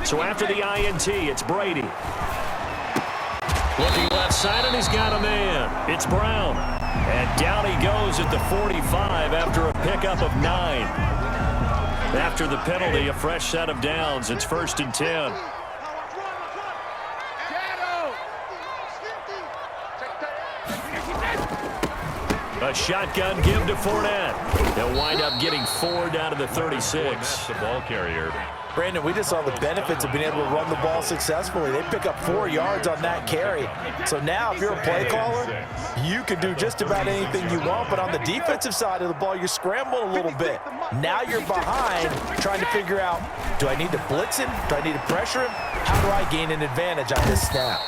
So after the INT, it's Brady. Looking left side, and he's got a man. It's Brown. And down he goes at the 45 after a pickup of 9. After the penalty, a fresh set of downs. It's 1st and 10. A shotgun give to Fournette. They'll wind up getting 4 down to the 36. The ball carrier. Brandon, we just saw the benefits of being able to run the ball successfully. They pick up 4 yards on that carry. So now if you're a play caller, you can do just about anything you want. But on the defensive side of the ball, you're scrambling a little bit. Now you're behind trying to figure out, do I need to blitz him? Do I need to pressure him? How do I gain an advantage on this snap?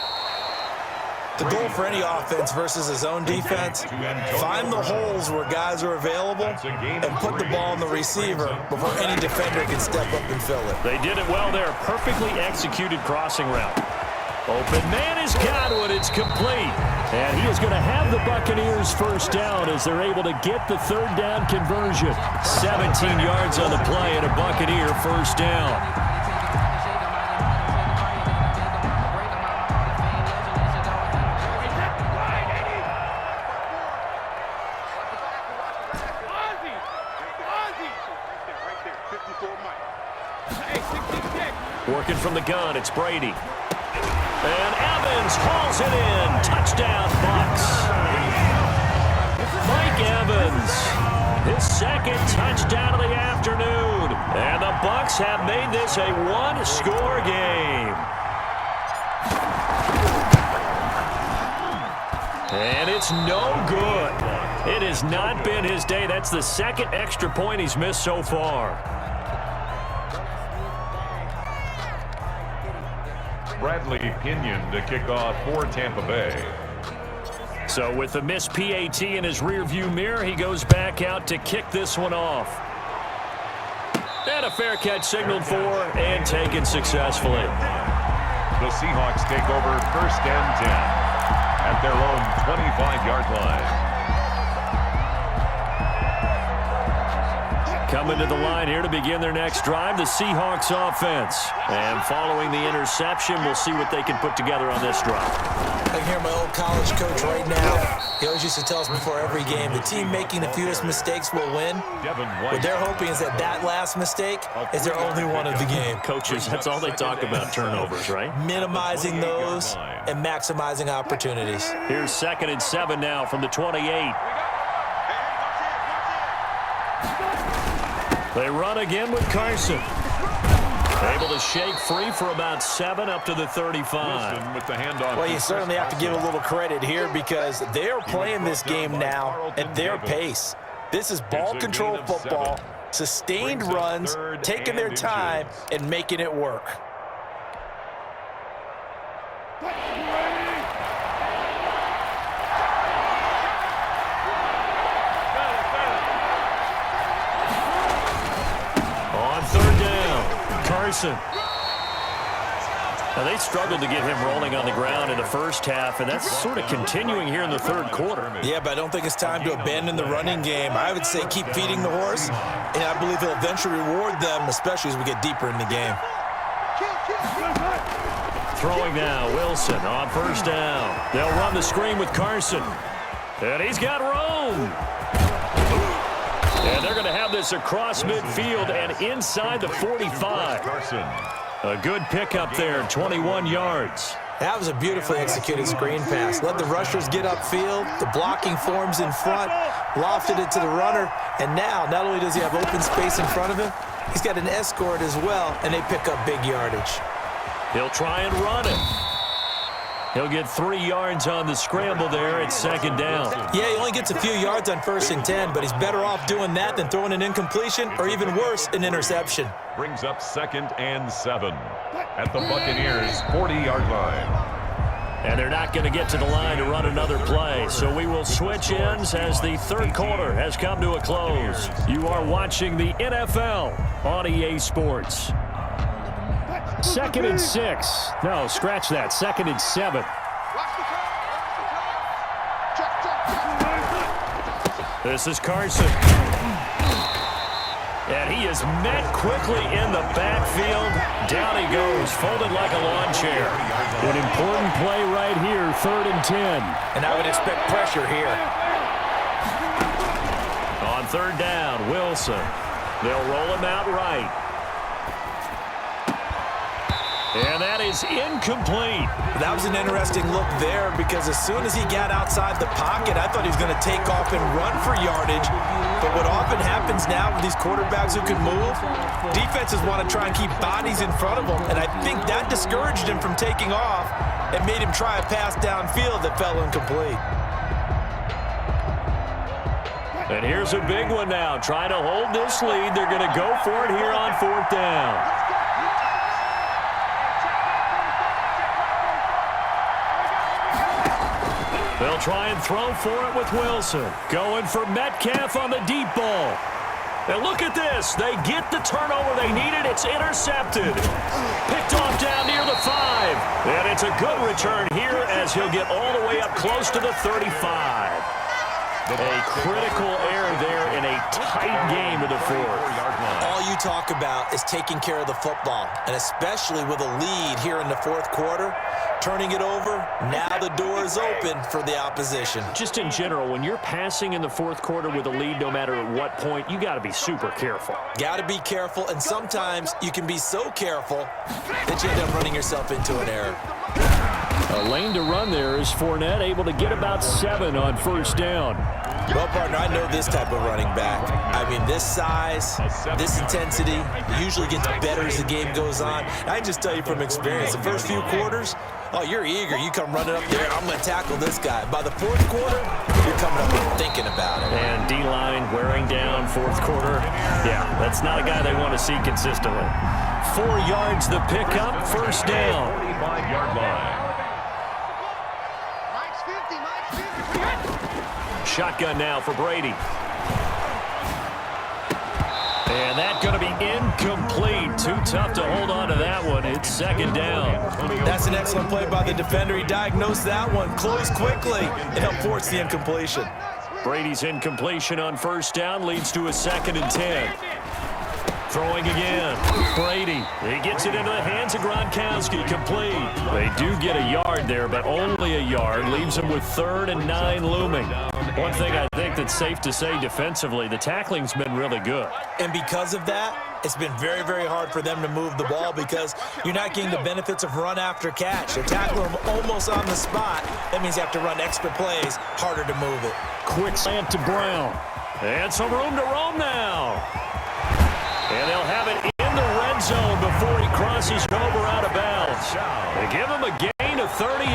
The goal for any offense versus his own defense, find the holes where guys are available and put the ball on the receiver before any defender can step up and fill it. They did it well there. Perfectly executed crossing route. Open man has got one. It's complete. And he is going to have the Buccaneers first down as they're able to get the 3rd down conversion. 17 yards on the play and a Buccaneer first down. Working from the gun, it's Brady. And Evans hauls it in. Touchdown, Bucs. Mike Evans, his 2nd touchdown of the afternoon. And the Bucs have made this a 1-score game. And it's no good. It has not been his day. That's the 2nd extra point he's missed so far. Bradley Pinion to kick off for Tampa Bay. So with the missed PAT in his rearview mirror, he goes back out to kick this one off. And a fair catch signaled for and taken successfully. The Seahawks take over 1st and 10 at their own 25-yard line. Coming to the line here to begin their next drive, the Seahawks offense. And following the interception, we'll see what they can put together on this drive. I can hear my old college coach right now. He always used to tell us before every game, the team making the fewest mistakes will win. What they're hoping is that that last mistake is their only one of the game. Coaches, that's all they talk about, turnovers, right? Minimizing those and maximizing opportunities. Here's 2nd and 7 now from the 28. They run again with Carson. Able to shake free for about 7 up to the 35. With the handoff. Well, you certainly have to give a little credit here because they're playing this game now at their pace. This is ball control football, sustained runs, taking their time and making it work. Carson. Now, they struggled to get him rolling on the ground in the first half, and that's sort of continuing here in the 3rd quarter. Yeah, but I don't think it's time to abandon the running game. I would say keep feeding the horse, and I believe he'll eventually reward them, especially as we get deeper in the game. Throwing now, Wilson on 1st down. They'll run the screen with Carson. And he's got room. And they're going to have this across midfield and inside the 45. A good pickup there, 21 yards. That was a beautifully executed screen pass. Let the rushers get upfield. The blocking forms in front. Lofted it to the runner. And now, not only does he have open space in front of him, he's got an escort as well, and they pick up big yardage. He'll try and run it. He'll get 3 yards on the scramble there at 2nd down. Yeah, he only gets a few yards on 1st and 10, but he's better off doing that than throwing an incompletion or even worse, an interception. Brings up 2nd and 7 at the Buccaneers' 40-yard line. And they're not going to get to the line to run another play, so we will switch ends as the 3rd quarter has come to a close. You are watching the NFL on EA Sports. 2nd and 6. No, scratch that. 2nd and 7. This is Carson. And he is met quickly in the backfield. Down he goes, folded like a lawn chair. An important play right here, 3rd and 10. And I would expect pressure here. On 3rd down, Wilson. They'll roll him out right. And that is incomplete. That was an interesting look there because as soon as he got outside the pocket, I thought he was going to take off and run for yardage. But what often happens now with these quarterbacks who can move, defenses want to try and keep bodies in front of them. And I think that discouraged him from taking off and made him try a pass downfield that fell incomplete. And here's a big one now. Trying to hold this lead. They're going to go for it here on 4th down. They'll try and throw for it with Wilson. Going for Metcalf on the deep ball. And look at this. They get the turnover they needed. It's intercepted. Picked off down near the 5. And it's a good return here as he'll get all the way up close to the 35. A critical error there in a tight game to the 4th. All you talk about is taking care of the football, and especially with a lead here in the 4th quarter, turning it over, now the door is open for the opposition. Just in general, when you're passing in the 4th quarter with a lead, no matter at what point, you got to be super careful. Got to be careful, and sometimes you can be so careful that you end up running yourself into an error. A lane to run there is Fournette, able to get about 7 on 1st down. Well, partner, I know this type of running back. I mean, this size, this intensity, usually gets better as the game goes on. I can just tell you from experience, the first few quarters, oh, you're eager. You come running up there, I'm going to tackle this guy. By the 4th quarter, you're coming up and thinking about it. And D-line wearing down 4th quarter. Yeah, that's not a guy they want to see consistently. 4 yards the pickup, 1st down. 45-yard line. Shotgun now for Brady. And that's going to be incomplete. Too tough to hold on to that one. It's 2nd down. That's an excellent play by the defender. He diagnosed that one, closed quickly, and helped force the incompletion. Brady's incompletion on 1st down leads to a 2nd and 10. Throwing again. Brady. He gets it into the hands of Gronkowski. Complete. They do get a yard there, but only a yard. Leaves them with 3rd and 9 looming. One thing I think that's safe to say defensively, the tackling's been really good. And because of that, it's been very, very hard for them to move the ball because you're not getting the benefits of run after catch. They're tackling them almost on the spot. That means you have to run extra plays, harder to move it. Quick slant to Brown. And some room to roam now. And they'll have it in the red zone before he crosses over out of bounds. They give him a gain of 38.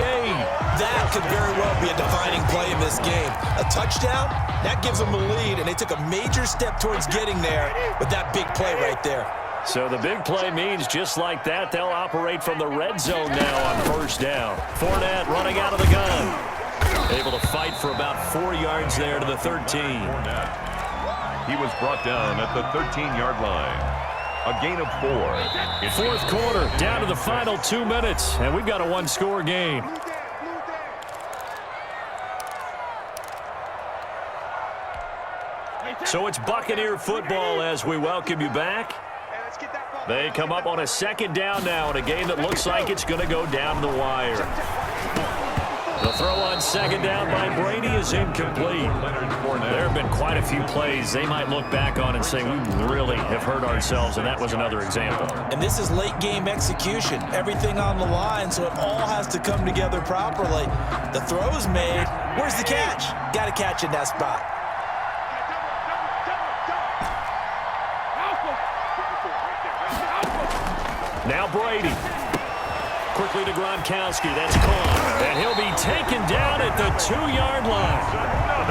That could very well be a defining play in this game. A touchdown, that gives them the lead, and they took a major step towards getting there with that big play right there. So the big play means just like that, they'll operate from the red zone now on 1st down. Fournette running out of the gun. Able to fight for about 4 yards there to the 13. He was brought down at the 13-yard line. A gain of 4. 4th quarter, down to the final 2 minutes, and we've got a 1-score game. So it's Buccaneer football as we welcome you back. They come up on a 2nd down now in a game that looks like it's going to go down to the wire. The throw on 2nd down by Brady is incomplete. There have been quite a few plays they might look back on and say, we really have hurt ourselves, and that was another example. And this is late game execution. Everything on the line, so it all has to come together properly. The throw's made. Where's the catch? Got to catch in that spot. Now Brady. Quickly to Gronkowski. That's caught. And he'll be taken down at the 2-yard line.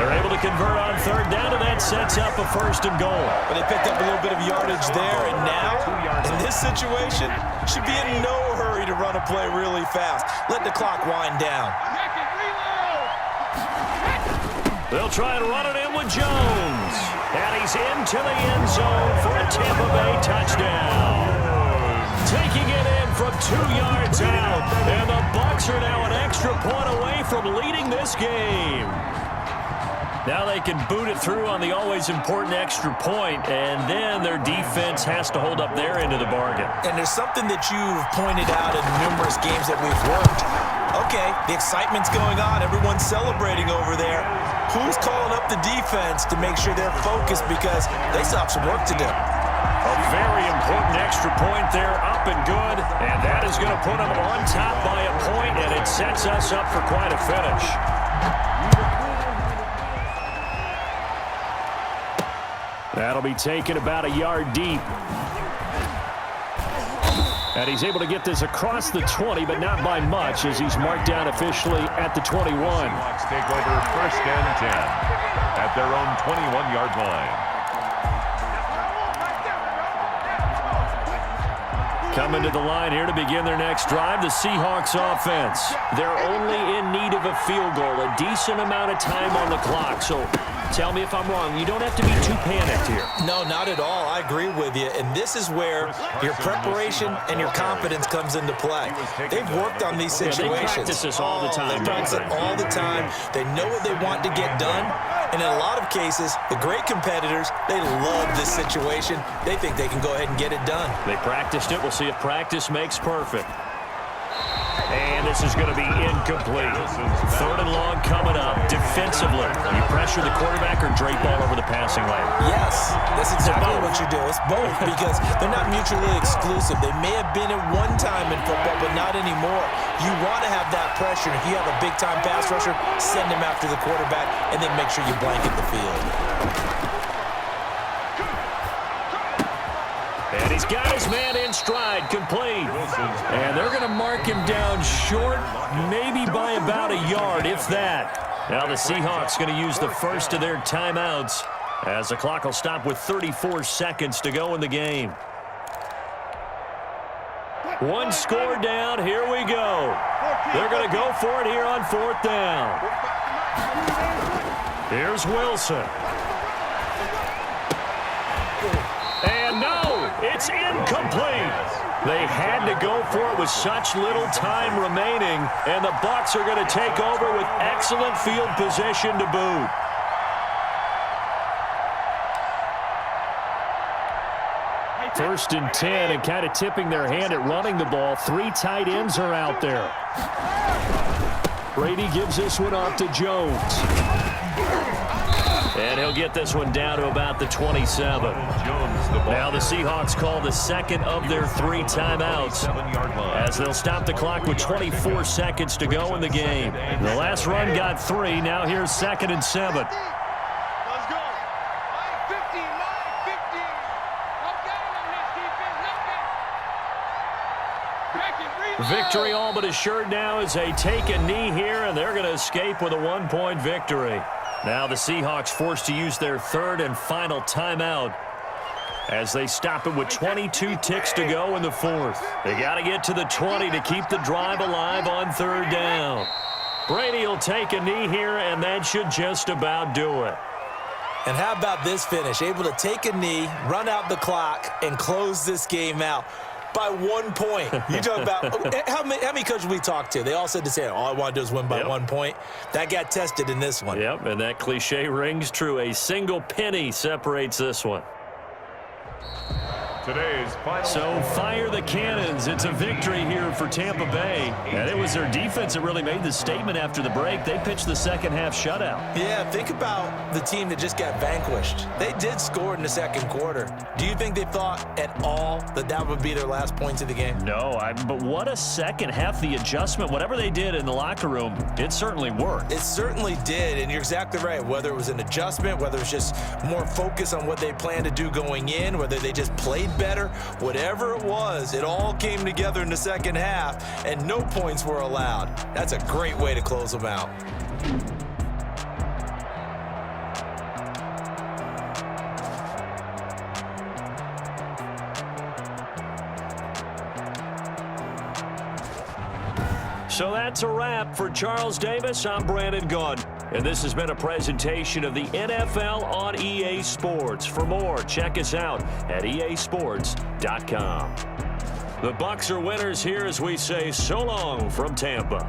They're able to convert on 3rd down, and that sets up a 1st and goal. But they picked up a little bit of yardage there, and now, in this situation, should be in no hurry to run a play really fast. Let the clock wind down. They'll try and run it in with Jones. And he's into the end zone for a Tampa Bay touchdown. Taking it in from 2 yards out. And the Bucs are now an extra point away from leading this game. Now they can boot it through on the always important extra point, and then their defense has to hold up their end of the bargain. And there's something that you've pointed out in numerous games that we've worked. Okay, the excitement's going on. Everyone's celebrating over there. Who's calling up the defense to make sure they're focused because they still have some work to do? A very important extra point there, up and good, and that is going to put them on top by a point, and it sets us up for quite a finish. That'll be taken about a yard deep. And he's able to get this across the 20, but not by much, as he's marked down officially at the 21. Seahawks take over 1st and 10 at their own 21-yard line. Coming to the line here to begin their next drive, the Seahawks offense. They're only in need of a field goal, a decent amount of time on the clock. So tell me if I'm wrong. You don't have to be too panicked here. No, not at all. I agree with you. And this is where your preparation and your confidence comes into play. They've worked on these situations. They practice this all the time. They practice it all the time. They know what they want to get done. And in a lot of cases, the great competitors, they love this situation. They think they can go ahead and get it done. They practiced it. We'll see if practice makes perfect. And this is going to be incomplete. 3rd and long coming up. Defensively, you pressure the quarterback or drape all over the passing lane? Yes, that's exactly what you do. It's both because they're not mutually exclusive. They may have been at one time in football, but not anymore. You want to have that pressure. If you have a big-time pass rusher, send him after the quarterback, and then make sure you blanket the field. And he's got his man in stride, complete. And they're going to mark him down short, maybe by about a yard, if that. Now the Seahawks going to use the first of their timeouts as the clock will stop with 34 seconds to go in the game. One score down, here we go. They're going to go for it here on 4th down. Here's Wilson. And no, it's incomplete. They had to go for it with such little time remaining, and the Bucs are going to take over with excellent field position to boot. First and 10, and kind of tipping their hand at running the ball. 3 tight ends are out there. Brady gives this one off to Jones. And he'll get this one down to about the 27. Now the Seahawks call the second of their 3 timeouts as they'll stop the clock with 24 seconds to go in the game. The last run got 3. Now here's 2nd and 7. Victory all but assured now as they take a knee here, and they're going to escape with a 1-point victory. Now the Seahawks forced to use their 3rd and final timeout as they stop it with 22 ticks to go in the 4th. They got to get to the 20 to keep the drive alive on 3rd down. Brady will take a knee here, and that should just about do it. And how about this finish? Able to take a knee, run out the clock, and close this game out by 1 point. You talk about how many coaches we talked to? They all said the same. All I want to do is win by 1 point. That got tested in this one. Yep, and that cliche rings true. A single penny separates this one. Today's final. So fire the cannons. It's a victory here for Tampa Bay. And it was their defense that really made the statement after the break. They pitched the second half shutout. Yeah, think about the team that just got vanquished. They did score in the second quarter. Do you think they thought at all that that would be their last points of the game? No, but what a second half. The adjustment, whatever they did in the locker room, it certainly worked. It certainly did, and you're exactly right. Whether it was an adjustment, whether it was just more focus on what they planned to do going in, whether they just played better, whatever it was, it all came together in the second half, and no points were allowed. That's a great way to close them out. So that's a wrap for Charles Davis. I'm Brandon Gunn. And this has been a presentation of the NFL on EA Sports. For more, check us out at easports.com. The Bucs are winners here as we say so long from Tampa.